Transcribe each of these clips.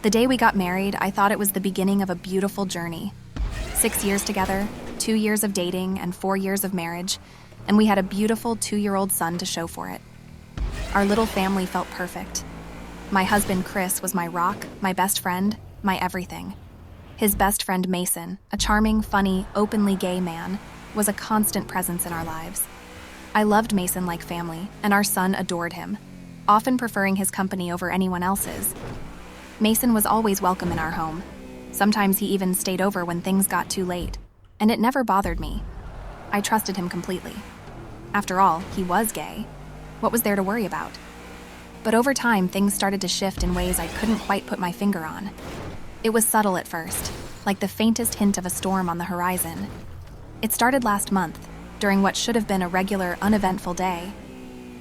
The day we got married, I thought it was the beginning of a beautiful journey. 6 years together, 2 years of dating, and 4 years of marriage, and we had a beautiful 2-year-old son to show for it. Our little family felt perfect. My husband, Chris, was my rock, my best friend, my everything. His best friend, Mason, a charming, funny, openly gay man, was a constant presence in our lives. I loved Mason like family, and our son adored him, often preferring his company over anyone else's. Mason was always welcome in our home. Sometimes he even stayed over when things got too late, and it never bothered me. I trusted him completely. After all, he was gay. What was there to worry about? But over time, things started to shift in ways I couldn't quite put my finger on. It was subtle at first, like the faintest hint of a storm on the horizon. It started last month, during what should have been a regular, uneventful day.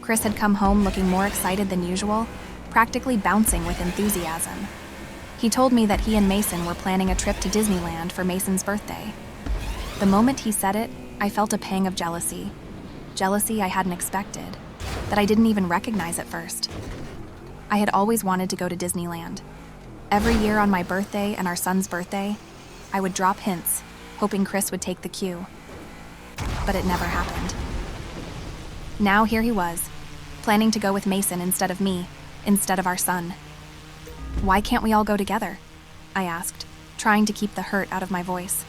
Chris had come home looking more excited than usual, practically bouncing with enthusiasm. He told me that he and Mason were planning a trip to Disneyland for Mason's birthday. The moment he said it, I felt a pang of jealousy. Jealousy I hadn't expected, that I didn't even recognize at first. I had always wanted to go to Disneyland. Every year on my birthday and our son's birthday, I would drop hints, hoping Chris would take the cue. But it never happened. Now here he was, planning to go with Mason instead of me, instead of our son. Why can't we all go together? I asked, trying to keep the hurt out of my voice.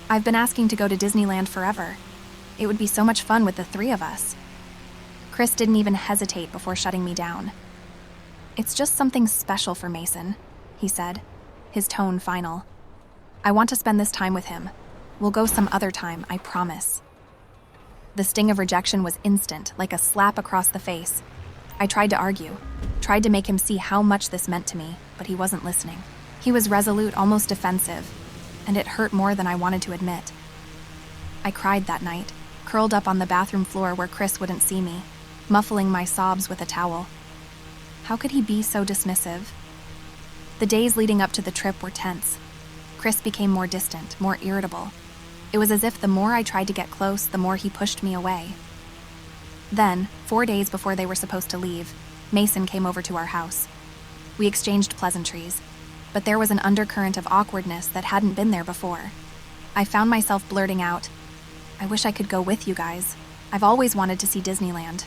I've been asking to go to Disneyland forever. It would be so much fun with the 3 of us. Chris didn't even hesitate before shutting me down. It's just something special for Mason, he said, his tone final. I want to spend this time with him. We'll go some other time, I promise. The sting of rejection was instant, like a slap across the face. I tried to argue, tried to make him see how much this meant to me, but he wasn't listening. He was resolute, almost defensive, and it hurt more than I wanted to admit. I cried that night, curled up on the bathroom floor where Chris wouldn't see me, muffling my sobs with a towel. How could he be so dismissive? The days leading up to the trip were tense. Chris became more distant, more irritable. It was as if the more I tried to get close, the more he pushed me away. Then, 4 days before they were supposed to leave, Mason came over to our house. We exchanged pleasantries, but there was an undercurrent of awkwardness that hadn't been there before. I found myself blurting out, "I wish I could go with you guys. I've always wanted to see Disneyland."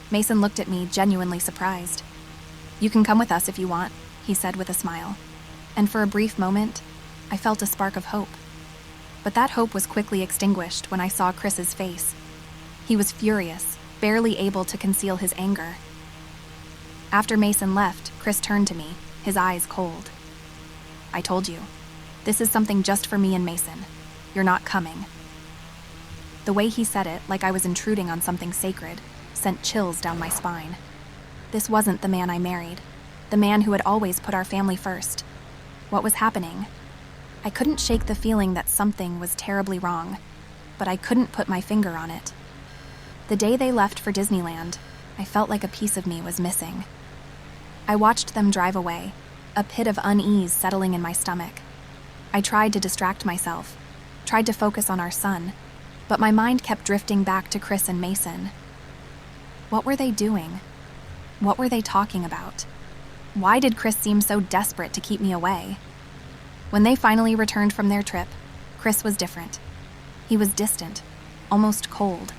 Mason looked at me, genuinely surprised. "You can come with us if you want," he said with a smile. And for a brief moment, I felt a spark of hope. But that hope was quickly extinguished when I saw Chris's face. He was furious, barely able to conceal his anger. After Mason left, Chris turned to me, his eyes cold. "I told you. This is something just for me and Mason. You're not coming." The way he said it, like I was intruding on something sacred, sent chills down my spine. This wasn't the man I married, the man who had always put our family first. What was happening? I couldn't shake the feeling that something was terribly wrong, but I couldn't put my finger on it. The day they left for Disneyland, I felt like a piece of me was missing. I watched them drive away, a pit of unease settling in my stomach. I tried to distract myself, tried to focus on our son, but my mind kept drifting back to Chris and Mason. What were they doing? What were they talking about? Why did Chris seem so desperate to keep me away? When they finally returned from their trip, Chris was different. He was distant, almost cold.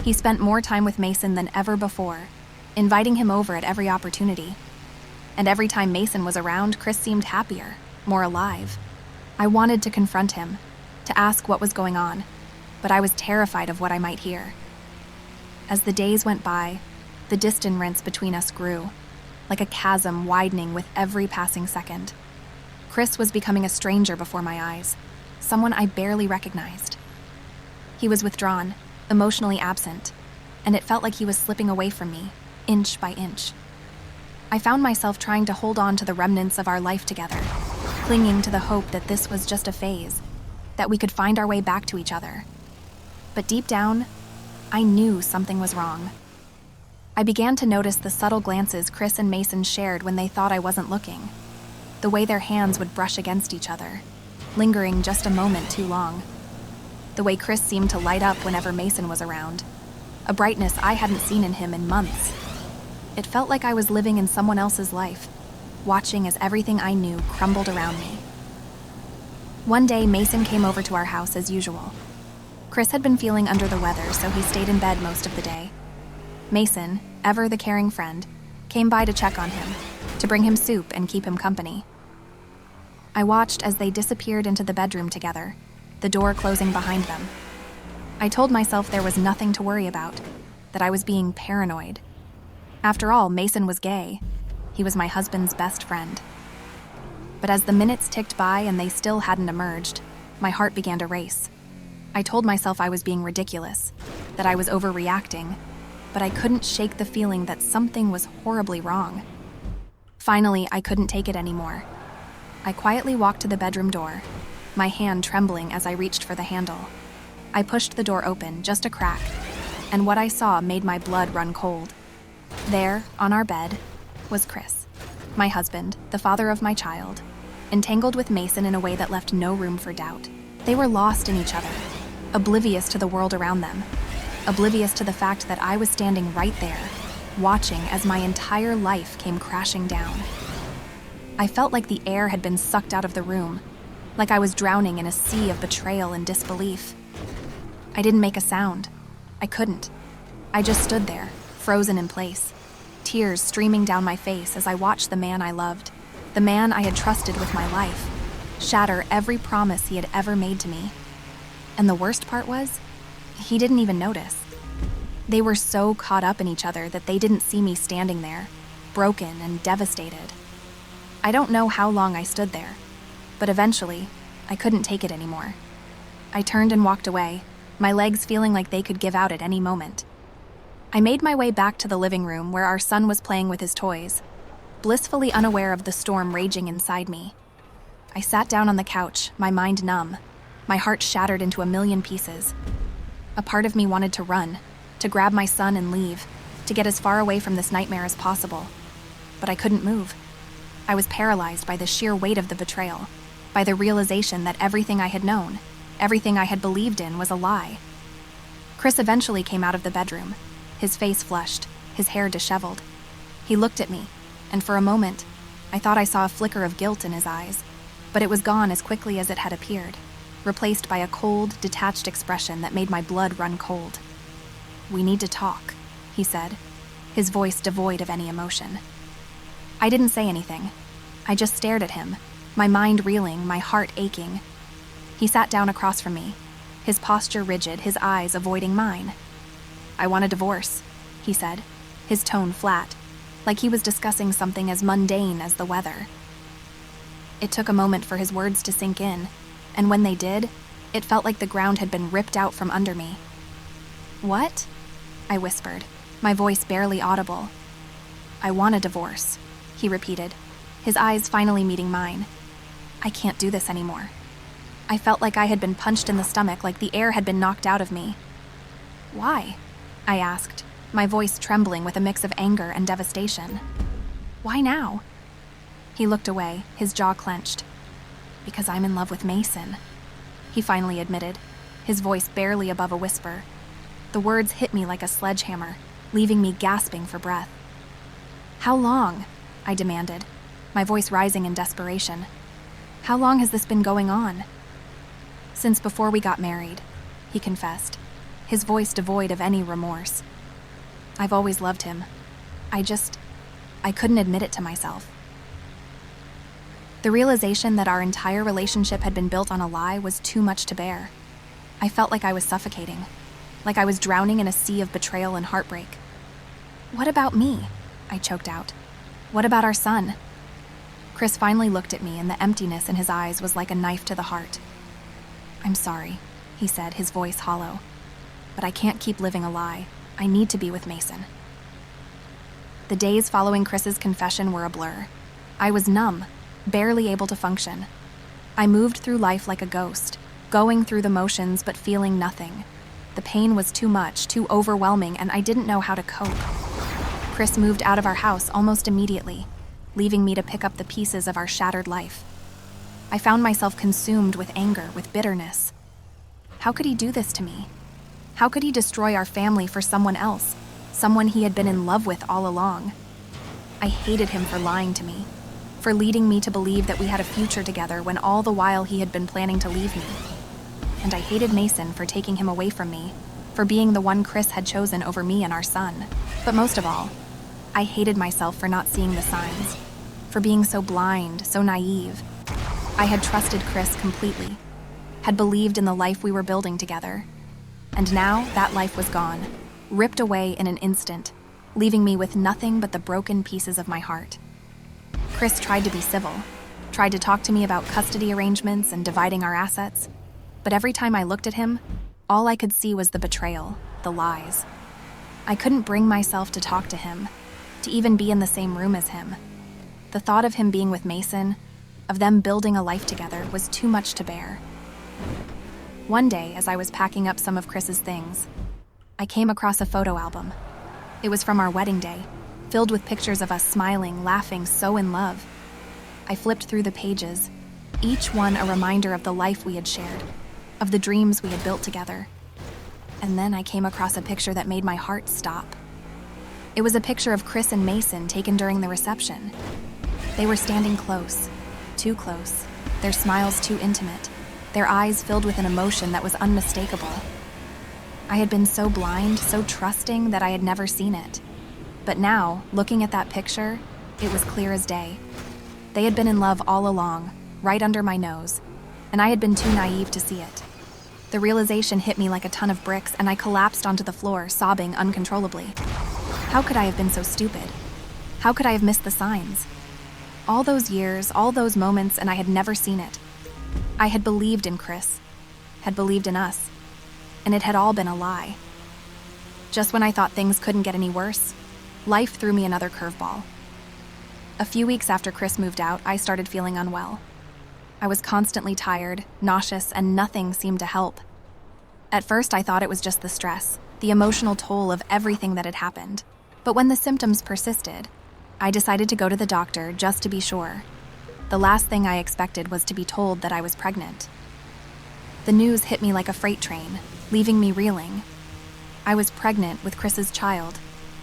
He spent more time with Mason than ever before, inviting him over at every opportunity. And every time Mason was around, Chris seemed happier, more alive. I wanted to confront him, to ask what was going on, but I was terrified of what I might hear. As the days went by, the distance between us grew, like a chasm widening with every passing second. Chris was becoming a stranger before my eyes, someone I barely recognized. He was withdrawn, emotionally absent, and it felt like he was slipping away from me, inch by inch. I found myself trying to hold on to the remnants of our life together, clinging to the hope that this was just a phase, that we could find our way back to each other. But deep down, I knew something was wrong. I began to notice the subtle glances Chris and Mason shared when they thought I wasn't looking, the way their hands would brush against each other, lingering just a moment too long. The way Chris seemed to light up whenever Mason was around, a brightness I hadn't seen in him in months. It felt like I was living in someone else's life, watching as everything I knew crumbled around me. One day, Mason came over to our house as usual. Chris had been feeling under the weather, so he stayed in bed most of the day. Mason, ever the caring friend, came by to check on him, to bring him soup and keep him company. I watched as they disappeared into the bedroom together, the door closing behind them. I told myself there was nothing to worry about, that I was being paranoid. After all, Mason was gay. He was my husband's best friend. But as the minutes ticked by and they still hadn't emerged, my heart began to race. I told myself I was being ridiculous, that I was overreacting, but I couldn't shake the feeling that something was horribly wrong. Finally, I couldn't take it anymore. I quietly walked to the bedroom door, my hand trembling as I reached for the handle. I pushed the door open, just a crack, and what I saw made my blood run cold. There, on our bed, was Chris, my husband, the father of my child, entangled with Mason in a way that left no room for doubt. They were lost in each other, oblivious to the world around them, oblivious to the fact that I was standing right there, watching as my entire life came crashing down. I felt like the air had been sucked out of the room, like I was drowning in a sea of betrayal and disbelief. I didn't make a sound. I couldn't. I just stood there, frozen in place, tears streaming down my face as I watched the man I loved, the man I had trusted with my life, shatter every promise he had ever made to me. And the worst part was, he didn't even notice. They were so caught up in each other that they didn't see me standing there, broken and devastated. I don't know how long I stood there, but eventually, I couldn't take it anymore. I turned and walked away, my legs feeling like they could give out at any moment. I made my way back to the living room where our son was playing with his toys, blissfully unaware of the storm raging inside me. I sat down on the couch, my mind numb, my heart shattered into a million pieces. A part of me wanted to run, to grab my son and leave, to get as far away from this nightmare as possible. But I couldn't move. I was paralyzed by the sheer weight of the betrayal, by the realization that everything I had known, everything I had believed in was a lie. Chris eventually came out of the bedroom, his face flushed, his hair disheveled. He looked at me, and for a moment, I thought I saw a flicker of guilt in his eyes, but it was gone as quickly as it had appeared, replaced by a cold, detached expression that made my blood run cold. "We need to talk," he said, his voice devoid of any emotion. I didn't say anything. I just stared at him, my mind reeling, my heart aching. He sat down across from me, his posture rigid, his eyes avoiding mine. "I want a divorce," he said, his tone flat, like he was discussing something as mundane as the weather. It took a moment for his words to sink in, and when they did, it felt like the ground had been ripped out from under me. "What?" I whispered, my voice barely audible. "I want a divorce," he repeated, his eyes finally meeting mine. "I can't do this anymore." I felt like I had been punched in the stomach, like the air had been knocked out of me. "Why?" I asked, my voice trembling with a mix of anger and devastation. "Why now?" He looked away, his jaw clenched. "Because I'm in love with Mason," he finally admitted, his voice barely above a whisper. The words hit me like a sledgehammer, leaving me gasping for breath. "How long?" I demanded, my voice rising in desperation. "How long has this been going on?" "Since before we got married," he confessed, his voice devoid of any remorse. "I've always loved him. I couldn't admit it to myself." The realization that our entire relationship had been built on a lie was too much to bear. I felt like I was suffocating, like I was drowning in a sea of betrayal and heartbreak. "What about me?" I choked out. "What about our son?" Chris finally looked at me, and the emptiness in his eyes was like a knife to the heart. "I'm sorry," he said, his voice hollow. "But I can't keep living a lie. I need to be with Mason." The days following Chris's confession were a blur. I was numb, barely able to function. I moved through life like a ghost, going through the motions but feeling nothing. The pain was too much, too overwhelming, and I didn't know how to cope. Chris moved out of our house almost immediately, leaving me to pick up the pieces of our shattered life. I found myself consumed with anger, with bitterness. How could he do this to me? How could he destroy our family for someone else, someone he had been in love with all along? I hated him for lying to me, for leading me to believe that we had a future together when all the while he had been planning to leave me. And I hated Mason for taking him away from me, for being the one Chris had chosen over me and our son. But most of all, I hated myself for not seeing the signs, for being so blind, so naive. I had trusted Chris completely, had believed in the life we were building together. And now that life was gone, ripped away in an instant, leaving me with nothing but the broken pieces of my heart. Chris tried to be civil, tried to talk to me about custody arrangements and dividing our assets, but every time I looked at him, all I could see was the betrayal, the lies. I couldn't bring myself to talk to him, to even be in the same room as him. The thought of him being with Mason, of them building a life together, was too much to bear. One day, as I was packing up some of Chris's things, I came across a photo album. It was from our wedding day, filled with pictures of us smiling, laughing, so in love. I flipped through the pages, each one a reminder of the life we had shared, of the dreams we had built together. And then I came across a picture that made my heart stop. It was a picture of Chris and Mason taken during the reception. They were standing close, too close, their smiles too intimate, their eyes filled with an emotion that was unmistakable. I had been so blind, so trusting that I had never seen it. But now, looking at that picture, it was clear as day. They had been in love all along, right under my nose, and I had been too naive to see it. The realization hit me like a ton of bricks, and I collapsed onto the floor, sobbing uncontrollably. How could I have been so stupid? How could I have missed the signs? All those years, all those moments, and I had never seen it. I had believed in Chris, had believed in us, and it had all been a lie. Just when I thought things couldn't get any worse, life threw me another curveball. A few weeks after Chris moved out, I started feeling unwell. I was constantly tired, nauseous, and nothing seemed to help. At first, I thought it was just the stress, the emotional toll of everything that had happened. But when the symptoms persisted, I decided to go to the doctor just to be sure. The last thing I expected was to be told that I was pregnant. The news hit me like a freight train, leaving me reeling. I was pregnant with Chris's child,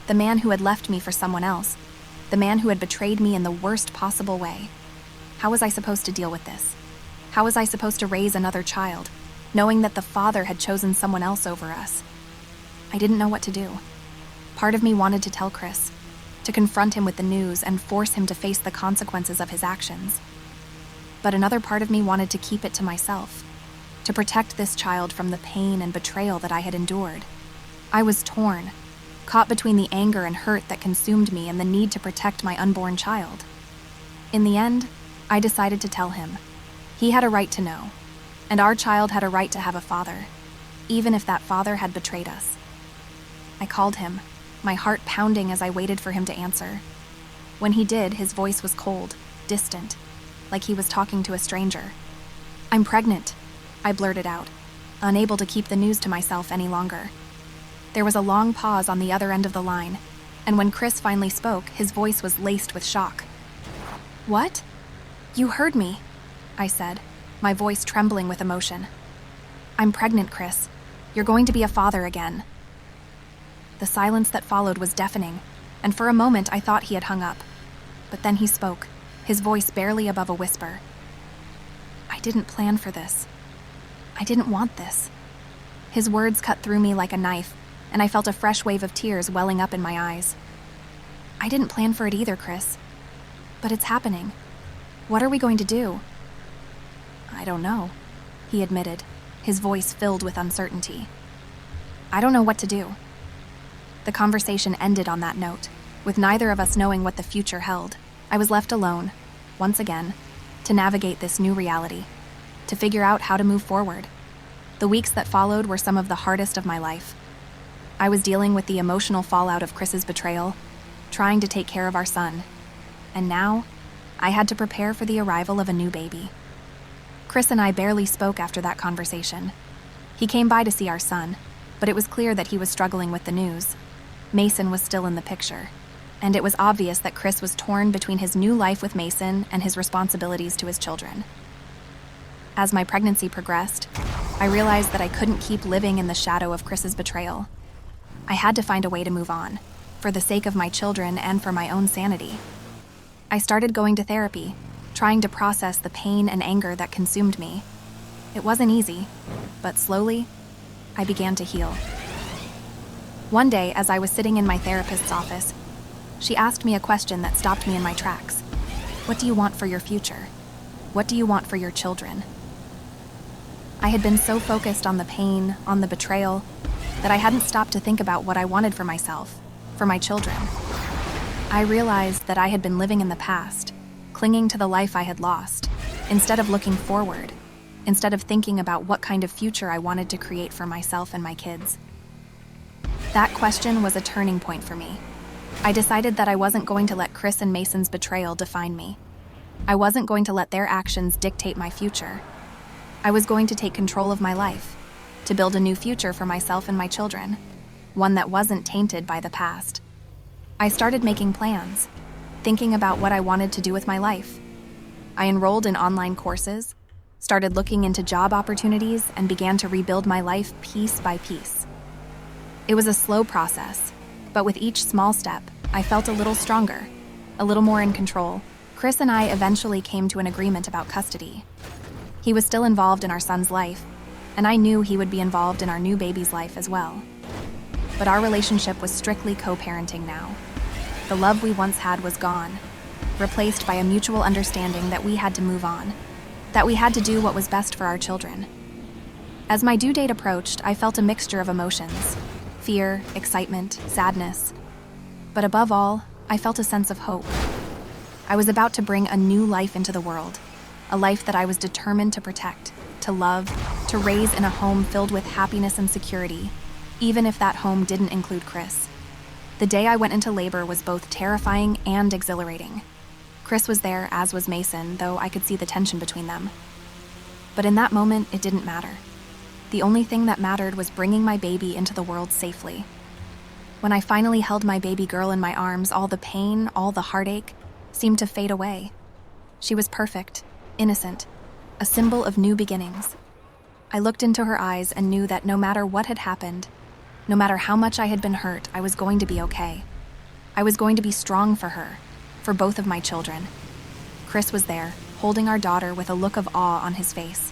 the man who had left me for someone else, the man who had betrayed me in the worst possible way. How was I supposed to deal with this? How was I supposed to raise another child, knowing that the father had chosen someone else over us? I didn't know what to do. Part of me wanted to tell Chris, to confront him with the news and force him to face the consequences of his actions. But another part of me wanted to keep it to myself, to protect this child from the pain and betrayal that I had endured. I was torn, caught between the anger and hurt that consumed me and the need to protect my unborn child. In the end, I decided to tell him. He had a right to know, and our child had a right to have a father, even if that father had betrayed us. I called him, my heart pounding as I waited for him to answer. When he did, his voice was cold, distant, like he was talking to a stranger. "I'm pregnant," I blurted out, unable to keep the news to myself any longer. There was a long pause on the other end of the line, and when Chris finally spoke, his voice was laced with shock. "What? You heard me," I said, my voice trembling with emotion. "I'm pregnant, Chris. You're going to be a father again." The silence that followed was deafening, and for a moment I thought he had hung up. But then he spoke, his voice barely above a whisper. "I didn't plan for this. I didn't want this." His words cut through me like a knife, and I felt a fresh wave of tears welling up in my eyes. "I didn't plan for it either, Chris. But it's happening. What are we going to do?" "I don't know," he admitted, his voice filled with uncertainty. "I don't know what to do." The conversation ended on that note, with neither of us knowing what the future held. I was left alone, once again, to navigate this new reality, to figure out how to move forward. The weeks that followed were some of the hardest of my life. I was dealing with the emotional fallout of Chris's betrayal, trying to take care of our son, and now I had to prepare for the arrival of a new baby. Chris and I barely spoke after that conversation. He came by to see our son, but it was clear that he was struggling with the news. Mason was still in the picture, and it was obvious that Chris was torn between his new life with Mason and his responsibilities to his children. As my pregnancy progressed, I realized that I couldn't keep living in the shadow of Chris's betrayal. I had to find a way to move on, for the sake of my children and for my own sanity. I started going to therapy, trying to process the pain and anger that consumed me. It wasn't easy, but slowly, I began to heal. One day, as I was sitting in my therapist's office, she asked me a question that stopped me in my tracks. What do you want for your future? What do you want for your children? I had been so focused on the pain, on the betrayal, that I hadn't stopped to think about what I wanted for myself, for my children. I realized that I had been living in the past, clinging to the life I had lost, instead of looking forward, instead of thinking about what kind of future I wanted to create for myself and my kids. That question was a turning point for me. I decided that I wasn't going to let Chris and Mason's betrayal define me. I wasn't going to let their actions dictate my future. I was going to take control of my life, to build a new future for myself and my children, one that wasn't tainted by the past. I started making plans, thinking about what I wanted to do with my life. I enrolled in online courses, started looking into job opportunities, and began to rebuild my life piece by piece. It was a slow process, but with each small step, I felt a little stronger, a little more in control. Chris and I eventually came to an agreement about custody. He was still involved in our son's life, and I knew he would be involved in our new baby's life as well. But our relationship was strictly co-parenting now. The love we once had was gone, replaced by a mutual understanding that we had to move on, that we had to do what was best for our children. As my due date approached, I felt a mixture of emotions: fear, excitement, sadness. But above all, I felt a sense of hope. I was about to bring a new life into the world, a life that I was determined to protect, to love, to raise in a home filled with happiness and security, even if that home didn't include Chris. The day I went into labor was both terrifying and exhilarating. Chris was there, as was Mason, though I could see the tension between them. But in that moment, it didn't matter. The only thing that mattered was bringing my baby into the world safely. When I finally held my baby girl in my arms, all the pain, all the heartache, seemed to fade away. She was perfect, innocent, a symbol of new beginnings. I looked into her eyes and knew that no matter what had happened, no matter how much I had been hurt, I was going to be okay. I was going to be strong for her, for both of my children. Chris was there, holding our daughter with a look of awe on his face.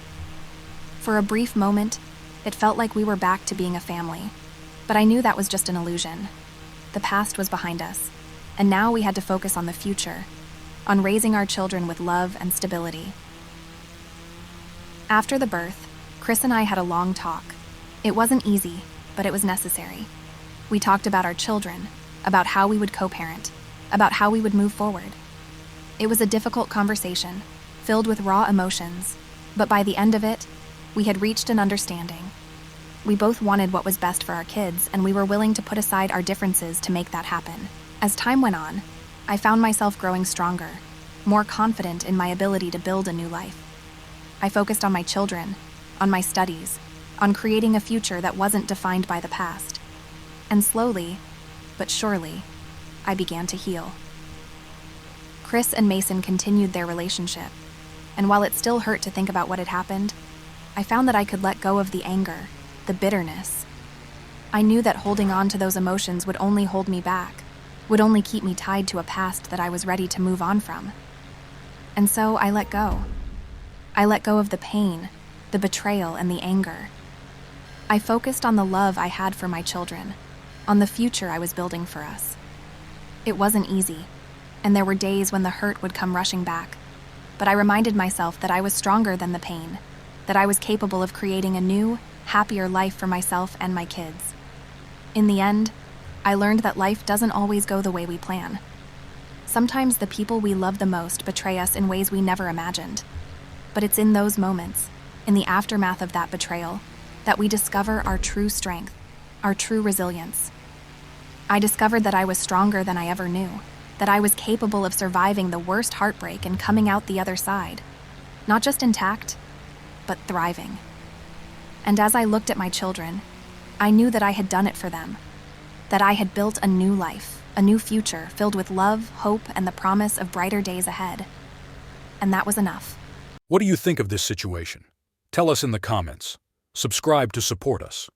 For a brief moment, it felt like we were back to being a family, but I knew that was just an illusion. The past was behind us, and now we had to focus on the future, on raising our children with love and stability. After the birth, Chris and I had a long talk. It wasn't easy, but it was necessary. We talked about our children, about how we would co-parent, about how we would move forward. It was a difficult conversation, filled with raw emotions, but by the end of it, we had reached an understanding. We both wanted what was best for our kids, and we were willing to put aside our differences to make that happen. As time went on, I found myself growing stronger, more confident in my ability to build a new life. I focused on my children, on my studies, on creating a future that wasn't defined by the past. And slowly, but surely, I began to heal. Chris and Mason continued their relationship, and while it still hurt to think about what had happened, I found that I could let go of the anger, the bitterness. I knew that holding on to those emotions would only hold me back, would only keep me tied to a past that I was ready to move on from. And so I let go. I let go of the pain, the betrayal, and the anger. I focused on the love I had for my children, on the future I was building for us. It wasn't easy, and there were days when the hurt would come rushing back, but I reminded myself that I was stronger than the pain, that I was capable of creating a new, happier life for myself and my kids. In the end, I learned that life doesn't always go the way we plan. Sometimes the people we love the most betray us in ways we never imagined. But it's in those moments, in the aftermath of that betrayal, that we discover our true strength, our true resilience. I discovered that I was stronger than I ever knew, that I was capable of surviving the worst heartbreak and coming out the other side, not just intact, but thriving. And as I looked at my children, I knew that I had done it for them, that I had built a new life, a new future filled with love, hope, and the promise of brighter days ahead. And that was enough. What do you think of this situation? Tell us in the comments. Subscribe to support us.